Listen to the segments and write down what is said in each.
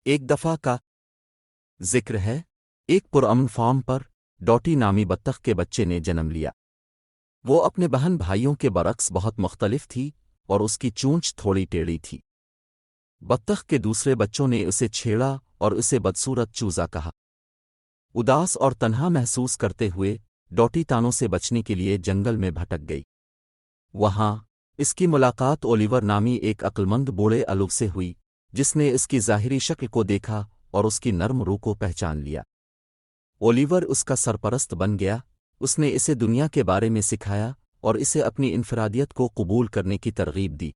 ایک دفعہ کا ذکر ہے، ایک پرامن فارم پر ڈوٹی نامی بطخ کے بچے نے جنم لیا۔ وہ اپنے بہن بھائیوں کے برعکس بہت مختلف تھی اور اس کی چونچ تھوڑی ٹیڑھی تھی۔ بطخ کے دوسرے بچوں نے اسے چھیڑا اور اسے بدصورت چوزا کہا۔ اداس اور تنہا محسوس کرتے ہوئے ڈوٹی تانوں سے بچنے کے لیے جنگل میں بھٹک گئی۔ وہاں اس کی ملاقات اولیور نامی ایک عقلمند بوڑھے الو سے ہوئی، جس نے اس کی ظاہری شکل کو دیکھا اور اس کی نرم روح کو پہچان لیا۔ اولیور اس کا سرپرست بن گیا۔ اس نے اسے دنیا کے بارے میں سکھایا اور اسے اپنی انفرادیت کو قبول کرنے کی ترغیب دی۔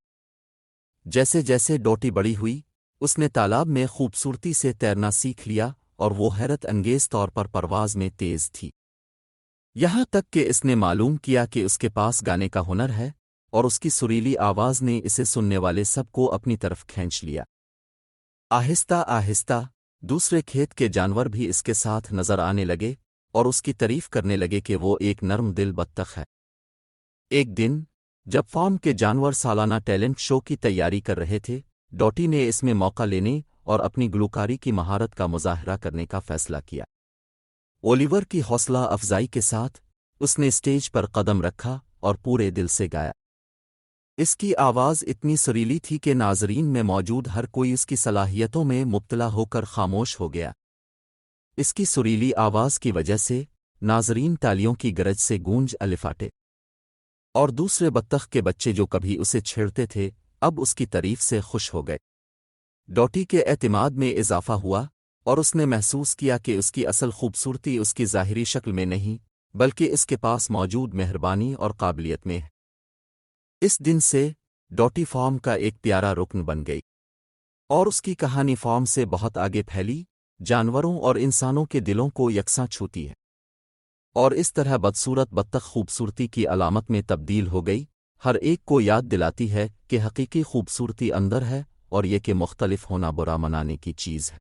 جیسے جیسے ڈوٹی بڑی ہوئی، اس نے تالاب میں خوبصورتی سے تیرنا سیکھ لیا اور وہ حیرت انگیز طور پر پرواز میں تیز تھی۔ یہاں تک کہ اس نے معلوم کیا کہ اس کے پاس گانے کا ہنر ہے، اور اس کی سریلی آواز نے اسے سننے والے سب کو اپنی طرف کھینچ لیا۔ آہستہ آہستہ دوسرے کھیت کے جانور بھی اس کے ساتھ نظر آنے لگے اور اس کی تعریف کرنے لگے کہ وہ ایک نرم دل بطخ ہے۔ ایک دن جب فارم کے جانور سالانہ ٹیلنٹ شو کی تیاری کر رہے تھے، ڈوٹی نے اس میں موقع لینے اور اپنی گلوکاری کی مہارت کا مظاہرہ کرنے کا فیصلہ کیا۔ اولیور کی حوصلہ افزائی کے ساتھ اس نے اسٹیج پر قدم رکھا اور پورے دل سے گایا۔ اس کی آواز اتنی سریلی تھی کہ ناظرین میں موجود ہر کوئی اس کی صلاحیتوں میں مبتلا ہو کر خاموش ہو گیا۔ اس کی سریلی آواز کی وجہ سے ناظرین تالیوں کی گرج سے گونج الفاٹے، اور دوسرے بطخ کے بچے جو کبھی اسے چھیڑتے تھے اب اس کی تعریف سے خوش ہو گئے۔ ڈوٹی کے اعتماد میں اضافہ ہوا اور اس نے محسوس کیا کہ اس کی اصل خوبصورتی اس کی ظاہری شکل میں نہیں بلکہ اس کے پاس موجود مہربانی اور قابلیت میں ہے۔ اس دن سے ڈوٹی فارم کا ایک پیارا رکن بن گئی، اور اس کی کہانی فارم سے بہت آگے پھیلی، جانوروں اور انسانوں کے دلوں کو یکساں چھوتی ہے، اور اس طرح بدصورت بطخ خوبصورتی کی علامت میں تبدیل ہو گئی، ہر ایک کو یاد دلاتی ہے کہ حقیقی خوبصورتی اندر ہے اور یہ کہ مختلف ہونا برا منانے کی چیز ہے۔